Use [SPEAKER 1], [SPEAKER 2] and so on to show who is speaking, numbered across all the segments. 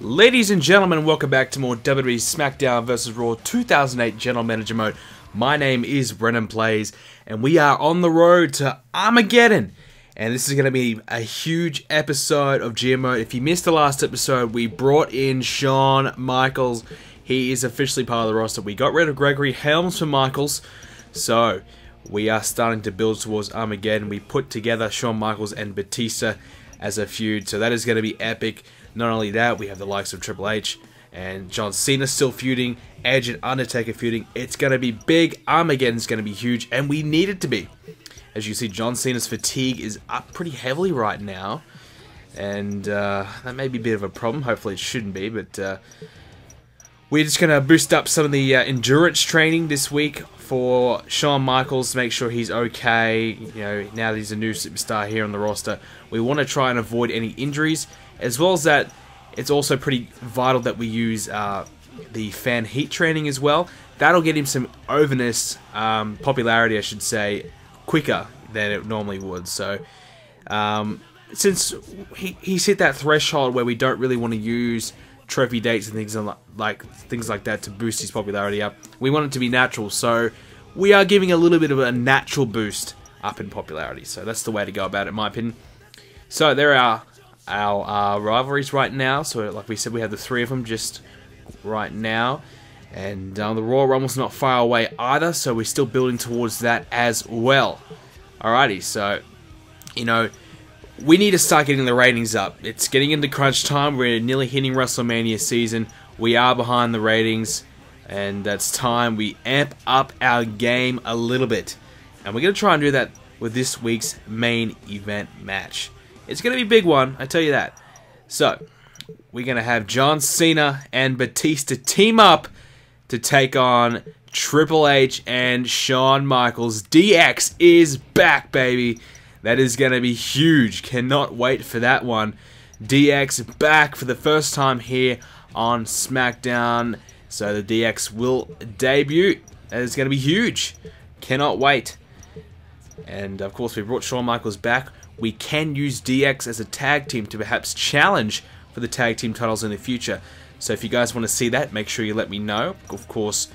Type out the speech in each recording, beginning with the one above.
[SPEAKER 1] Ladies and gentlemen, welcome back to more WWE Smackdown vs. Raw 2008 General Manager Mode. My name is BrendenPlayz, and we are on the road to Armageddon. And this is going to be a huge episode of GMO. If you missed the last episode, we brought in Shawn Michaels. He is officially part of the roster. We got rid of Gregory Helms for Michaels. So, we are starting to build towards Armageddon. We put together Shawn Michaels and Batista as a feud. So that is going to be epic. Not only that, we have the likes of Triple H and John Cena still feuding, Edge and Undertaker feuding. It's going to be big. Armageddon's going to be huge, and we need it to be. As you see, John Cena's fatigue is up pretty heavily right now, and that may be a bit of a problem. Hopefully it shouldn't be, but we're just going to boost up some of the endurance training this week for Shawn Michaels to make sure he's okay. You know, now that he's a new superstar here on the roster, we want to try and avoid any injuries. As well as that, it's also pretty vital that we use the fan heat training as well. That'll get him some overness, popularity I should say, quicker than it normally would. So, since he's hit that threshold where we don't really want to use trophy dates and things like that to boost his popularity up, we want it to be natural. So, we are giving a little bit of a natural boost up in popularity. So, that's the way to go about it, in my opinion. So, there are our rivalries right now. So like we said, we have the three of them just right now, and the Royal Rumble's not far away either, so we're still building towards that as well. Alrighty, so you know, we need to start getting the ratings up. It's getting into crunch time. We're nearly hitting WrestleMania season. We are behind the ratings, and that's time we amp up our game a little bit, and we're going to try and do that with this week's main event match. It's going to be a big one, I tell you that. So, we're going to have John Cena and Batista team up to take on Triple H and Shawn Michaels. DX is back, baby. That is going to be huge. Cannot wait for that one. DX back for the first time here on SmackDown. So, the DX will debut. That is going to be huge. Cannot wait. And, of course, we brought Shawn Michaels back. We can use DX as a tag team to perhaps challenge for the tag team titles in the future. So if you guys want to see that, make sure you let me know. Of course,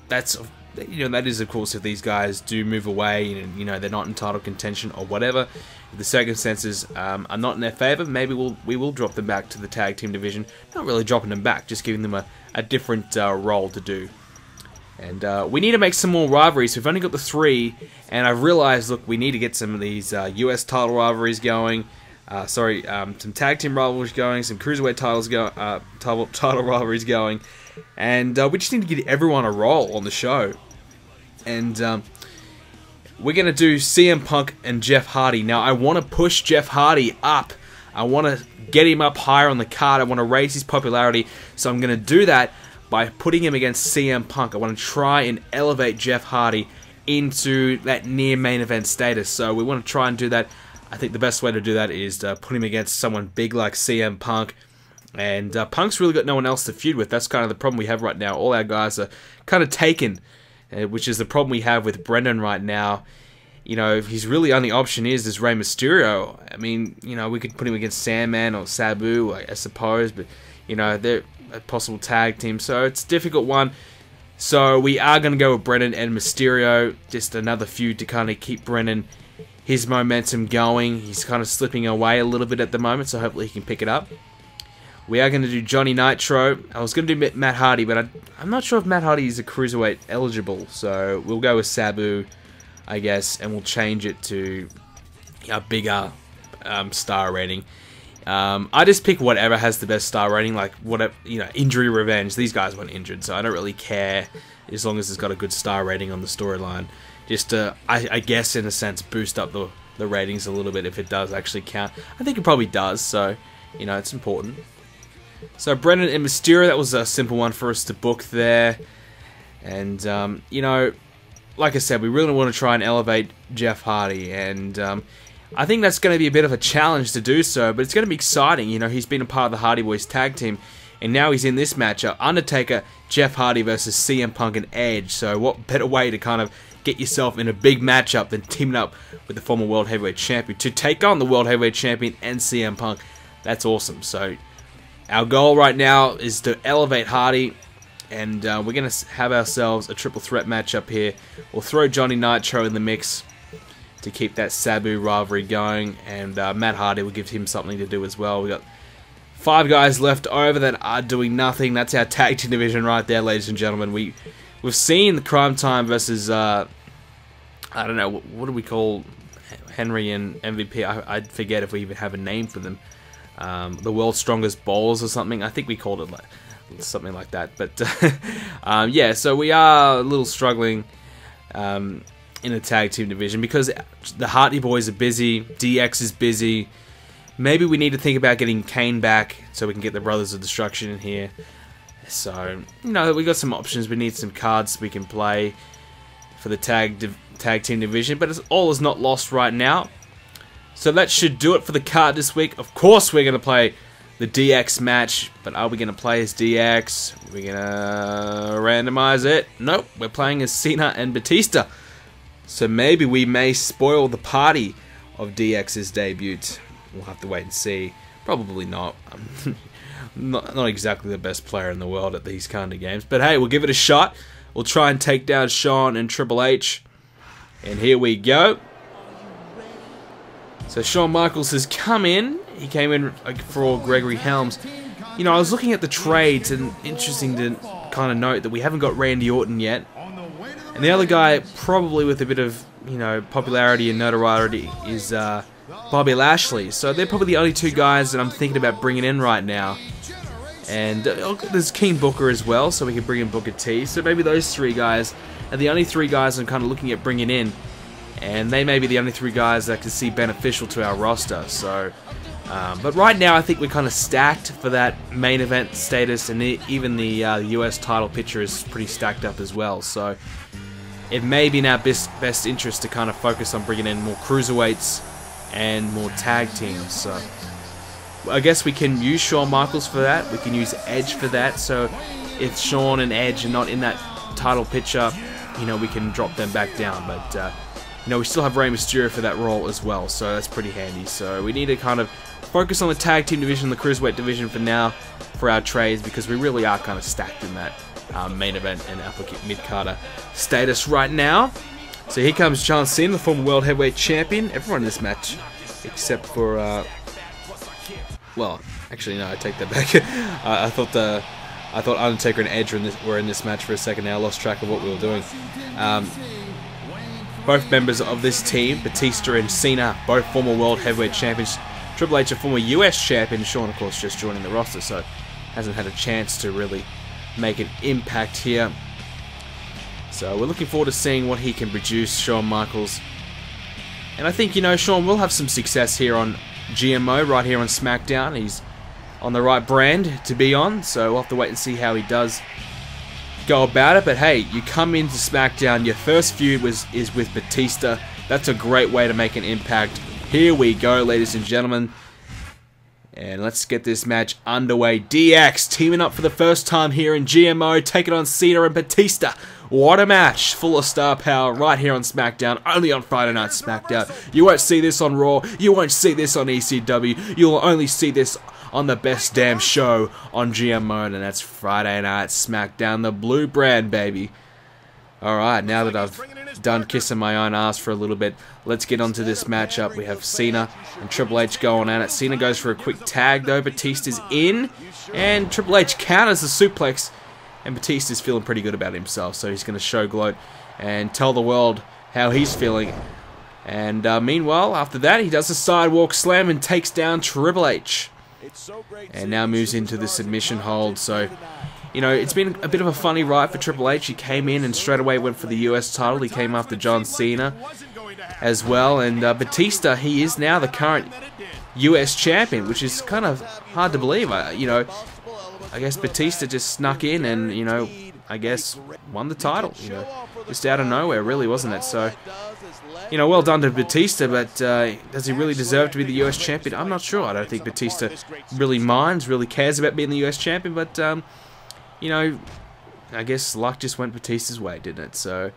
[SPEAKER 1] that is of course if these guys do move away and you know they're not in title contention or whatever. If the circumstances are not in their favor, maybe we will drop them back to the tag team division. Not really dropping them back, just giving them a different role to do. And we need to make some more rivalries. We've only got the three, and I've realized, look, we need to get some of these US title rivalries going. Some tag team rivalries going, some cruiserweight title rivalries going, and we just need to get everyone a role on the show. And we're going to do CM Punk and Jeff Hardy. Now, I want to push Jeff Hardy up. I want to get him up higher on the card. I want to raise his popularity, so I'm going to do that by putting him against CM Punk. I want to try and elevate Jeff Hardy into that near main event status. So we want to try and do that. I think the best way to do that is to put him against someone big like CM Punk. And Punk's really got no one else to feud with. That's kind of the problem we have right now. All our guys are kind of taken, which is the problem we have with Brendan right now. You know, his really only option is Rey Mysterio. I mean, you know, we could put him against Sandman or Sabu, I suppose, but you know, they're a possible tag team, so it's a difficult one. So we are going to go with Brendan and Mysterio, just another feud to kind of keep Brendan, his momentum going. He's kind of slipping away a little bit at the moment, so hopefully he can pick it up. We are going to do Johnny Nitro. I was going to do Matt Hardy, but I'm not sure if Matt Hardy is a cruiserweight eligible, so we'll go with Sabu, I guess, and we'll change it to a bigger star rating. I just pick whatever has the best star rating, like whatever, you know, injury revenge. These guys weren't injured, so I don't really care as long as it's got a good star rating on the storyline. Just to, I guess, in a sense, boost up the ratings a little bit if it does actually count. I think it probably does, so, you know, it's important. So, Brendan and Mysterio, that was a simple one for us to book there. And, you know, like I said, we really want to try and elevate Jeff Hardy, and I think that's going to be a bit of a challenge to do so, but it's going to be exciting. You know, he's been a part of the Hardy Boys tag team, and now he's in this matchup. Undertaker, Jeff Hardy versus CM Punk and Edge. So what better way to kind of get yourself in a big matchup than teaming up with the former World Heavyweight Champion to take on the World Heavyweight Champion and CM Punk. That's awesome. So Our goal right now is to elevate Hardy, and we're going to have ourselves a triple threat match up here. We'll throw Johnny Nitro in the mix to keep that Sabu rivalry going, and Matt Hardy will give him something to do as well. We got 5 guys left over that are doing nothing. That's our tag team division right there, ladies and gentlemen. We've seen the Crime Time versus I don't know, what do we call Henry and MVP? I forget if we even have a name for them. The World's Strongest Bowlers or something. I think we called it like something like that. But yeah, so we are a little struggling in the tag team division because the Hardy Boys are busy, DX is busy. Maybe we need to think about getting Kane back so we can get the Brothers of Destruction in here. So, you know, we got some options. We need some cards we can play for the tag team division, but all is not lost right now. So that should do it for the card this week. Of course, we're going to play the DX match, but are we going to play as DX? We're going to randomize it. Nope, we're playing as Cena and Batista. So maybe we may spoil the party of DX's debut. We'll have to wait and see. Probably not. Not exactly the best player in the world at these kind of games. But hey, we'll give it a shot. We'll try and take down Shawn and Triple H. And here we go. So Shawn Michaels has come in. He came in for Gregory Helms. You know, I was looking at the trades, and interesting to kind of note that we haven't got Randy Orton yet. And the other guy, probably with a bit of, you know, popularity and notoriety, is Bobby Lashley. So they're probably the only 2 guys that I'm thinking about bringing in right now. And there's King Booker as well, so we can bring in Booker T. So maybe those 3 guys are the only 3 guys I'm kind of looking at bringing in. And they may be the only 3 guys that I can see beneficial to our roster. So, but right now I think we're kind of stacked for that main event status, and even the US title picture is pretty stacked up as well. So it may be in our best interest to kind of focus on bringing in more cruiserweights and more tag teams. So I guess we can use Shawn Michaels for that. We can use Edge for that. So if Shawn and Edge are not in that title picture, you know, we can drop them back down. But you know, we still have Rey Mysterio for that role as well, so that's pretty handy. So we need to kind of focus on the tag team division, the cruiserweight division for now, for our trades, because we really are kind of stacked in that main event and Alpha Mid-Carter status right now. So here comes John Cena, the former World Heavyweight Champion. Everyone in this match, except for, well, actually no, I take that back. I thought Undertaker and Edge were in this match for a second. Now I lost track of what we were doing. Both members of this team, Batista and Cena, both former World Heavyweight Champions. Triple H, a former US Champion. Shawn, of course, just joining the roster, so hasn't had a chance to really make an impact here. So we're looking forward to seeing what he can produce, Shawn Michaels. And I think, you know, Shawn will have some success here on GMO, right here on SmackDown. He's on the right brand to be on, so we'll have to wait and see how he does go about it. But hey, you come into SmackDown, your first feud is with Batista. That's a great way to make an impact. Here we go, ladies and gentlemen, and let's get this match underway. DX teaming up for the first time here in GMO, taking on Cena and Batista. What a match, full of star power, right here on SmackDown, only on Friday Night SmackDown. You won't see this on Raw, you won't see this on ECW, you'll only see this on the best damn show on GMO, and that's Friday Night SmackDown, the blue brand, baby. Alright, now that I've done kissing my own ass for a little bit, let's get onto this matchup. We have Cena and Triple H going at it. Cena goes for a quick tag though, Batista's in, and Triple H counters the suplex, and Batista's feeling pretty good about himself, so he's going to show gloat and tell the world how he's feeling. And meanwhile, after that, he does a sidewalk slam and takes down Triple H. And now moves into the submission hold. So, you know, it's been a bit of a funny ride for Triple H. He came in and straight away went for the US title. He came after John Cena as well. And Batista, he is now the current US champion, which is kind of hard to believe. You know, I guess Batista just snuck in and, you know, I guess won the title. You know, just out of nowhere, really, wasn't it? So, you know, well done to Batista, but does he really deserve to be the US champion? I'm not sure. I don't think Batista really minds, really cares about being the US champion, but, you know, I guess luck just went Batista's way, didn't it? So,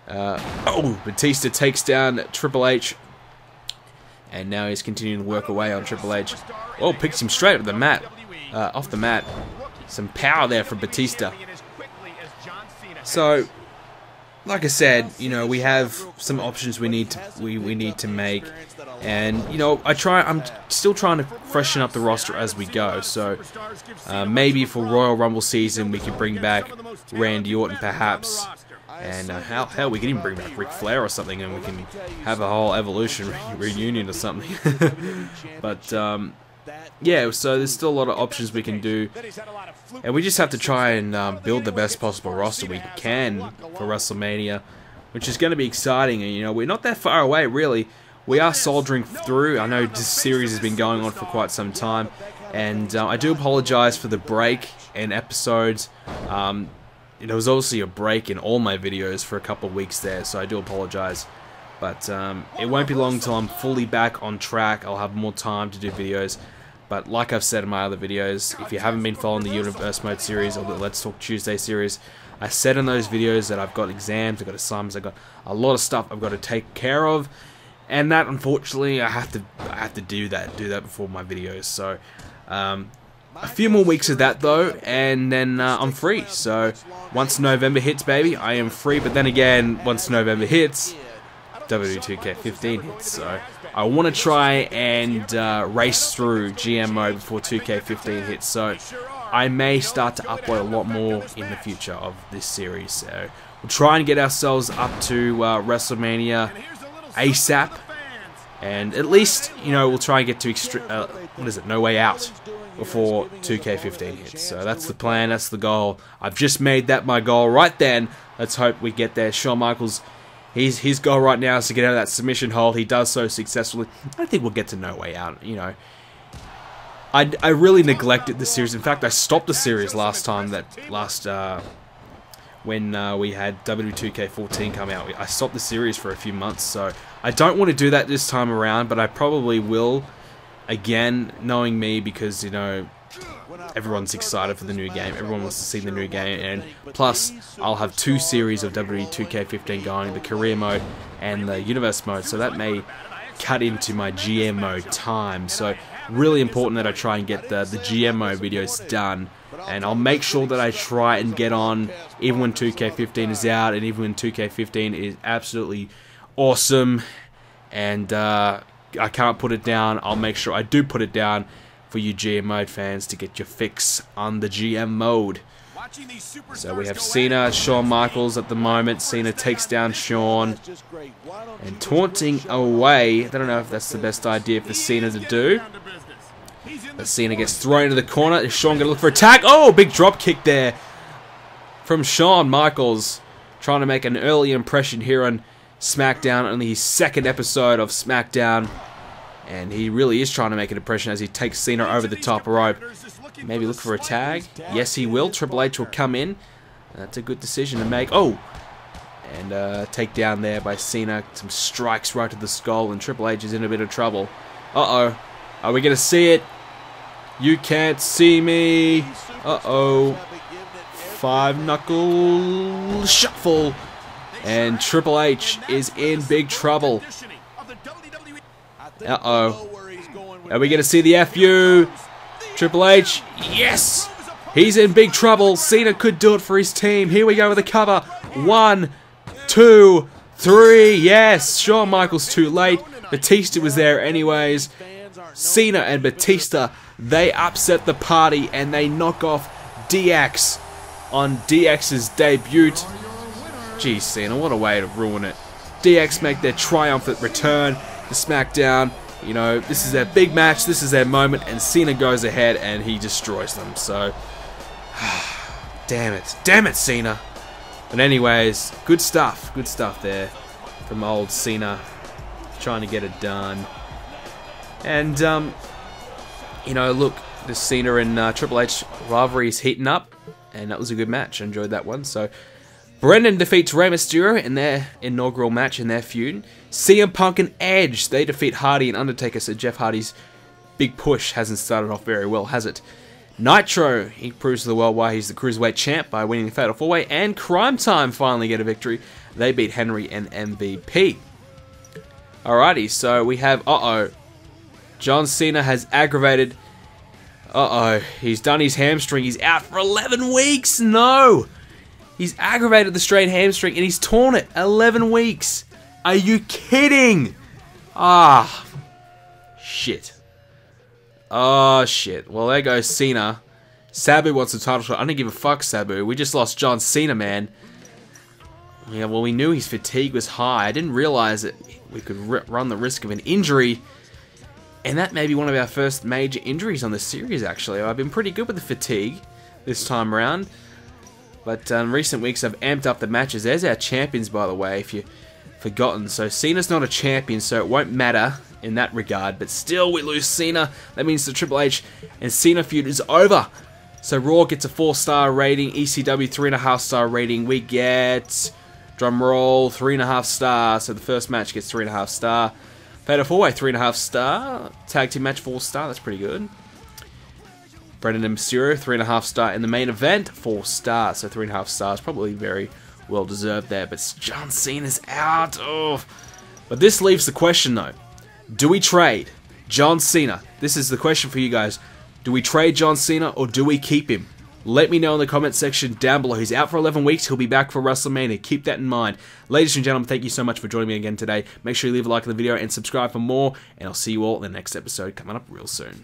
[SPEAKER 1] oh, Batista takes down Triple H, and now he's continuing to work away on Triple H. Oh, picks him straight up the mat. off the mat. Some power there from Batista. So, like I said, you know, we have some options we need to make, and you know, I'm still trying to freshen up the roster as we go. So maybe for Royal Rumble season we could bring back Randy Orton perhaps, and hell, we can even bring back Ric Flair or something, and we can have a whole Evolution reunion or something. But yeah, so there's still a lot of options we can do, and we just have to try and build the best possible roster we can for WrestleMania, which is going to be exciting. And you know, we're not that far away really. We are soldiering through. I know this series has been going on for quite some time, and I do apologize for the break in episodes. There was obviously a break in all my videos for a couple of weeks there, so I do apologize. But it won't be long until I'm fully back on track. I'll have more time to do videos. But like I've said in my other videos, if you haven't been following the Universe Mode series or the Let's Talk Tuesday series, I said in those videos that I've got exams, I've got assignments, I've got a lot of stuff I've got to take care of, and that unfortunately I have to do that before my videos. So a few more weeks of that though, and then I'm free. So once November hits, baby, I am free. But then again, once November hits, WWE 2K15 hits. So I want to try and race through GM mode before 2K15 hits. So I may start to upload a lot more in the future of this series. So we'll try and get ourselves up to WrestleMania ASAP, and at least, you know, we'll try and get to No Way Out before 2K15 hits. So that's the plan, that's the goal. I've just made that my goal right then. Let's hope we get there. Shawn Michaels, his goal right now is to get out of that submission hold. He does so successfully. I think we'll get to No Way Out. You know, I really neglected the series. In fact, I stopped the series last time. When we had WWE 2K14 come out, I stopped the series for a few months. So I don't want to do that this time around, but I probably will again, knowing me, because you know, everyone's excited for the new game. Everyone wants to see the new game, and plus I'll have 2 series of WWE 2K15 going, the career mode and the universe mode, so that may cut into my GM mode time. So really important that I try and get the GM mode videos done, and I'll make sure that I try and get on even when 2K15 is out, and even when 2K15 is absolutely awesome and I can't put it down. I'll make sure I do put it down for you GM mode fans to get your fix on the GM mode. So we have Cena, Shawn Michaels at the moment. Cena takes down Shawn and taunting away. I don't know if that's the best idea for Cena to do. But Cena gets thrown into the corner. Is Shawn going to look for a tag? Oh, big drop kick there from Shawn Michaels. Trying to make an early impression here on Smackdown, only his 2nd episode of Smackdown, and he really is trying to make an impression as he takes Cena over the top rope. Maybe look for a tag. Yes, he will. Triple H will come in. That's a good decision to make. Oh, and take down there by Cena. Some strikes right to the skull, and Triple H is in a bit of trouble. Uh-oh. Are we going to see it? You can't see me. Uh-oh. 5-knuckle shuffle. And Triple H is in big trouble. Uh-oh. Are we going to see the FU? Triple H, yes! He's in big trouble. Cena could do it for his team. Here we go with the cover. 1, 2, 3. Yes! Shawn Michaels too late. Batista was there anyways. Cena and Batista, they upset the party and they knock off DX on DX's debut. Geez, Cena, what a way to ruin it. DX make their triumphant return to SmackDown. You know, this is their big match, this is their moment, and Cena goes ahead and he destroys them. So, damn it, Cena. But anyways, good stuff there from old Cena, trying to get it done. And, you know, look, the Cena and Triple H rivalry is heating up, and that was a good match. I enjoyed that one. So, Brendan defeats Rey Mysterio in their inaugural match in their feud. CM Punk and Edge, they defeat Hardy and Undertaker, so Jeff Hardy's big push hasn't started off very well, has it? Nitro, he proves to the world why he's the Cruiserweight champ by winning the Fatal 4-Way, and Crime Time finally get a victory. They beat Henry and MVP. Alrighty, so we have, John Cena has aggravated Uh-oh. He's done his hamstring. He's out for 11 weeks. No. He's aggravated the straight hamstring and he's torn it. 11 weeks. Are you kidding? Ah. Shit. Oh, shit. Well, there goes Cena. Sabu wants the title shot. I didn't give a fuck, Sabu. We just lost John Cena, man. Yeah, well, we knew his fatigue was high. I didn't realize that we could run the risk of an injury. And that may be one of our first major injuries on this series, actually. I've been pretty good with the fatigue this time around. But in recent weeks, I've amped up the matches. There's our champions, by the way, if you've forgotten. So Cena's not a champion, so it won't matter in that regard. But still, we lose Cena. That means the Triple H and Cena feud is over. So Raw gets a 4-star rating. ECW, 3.5-star rating. We get, drum roll, 3.5 stars. So the first match gets 3.5 star. Fatal 4-way, 3.5 star. Tag team match, 4 star. That's pretty good. Brendan and Mysterio, 3.5 star. In the main event, 4 stars. So 3.5 stars. Probably very well deserved there. But John Cena's out. Oh. But this leaves the question, though. Do we trade John Cena? This is the question for you guys. Do we trade John Cena or do we keep him? Let me know in the comment section down below. He's out for 11 weeks. He'll be back for WrestleMania. Keep that in mind. Ladies and gentlemen, thank you so much for joining me again today. Make sure you leave a like on the video and subscribe for more. And I'll see you all in the next episode coming up real soon.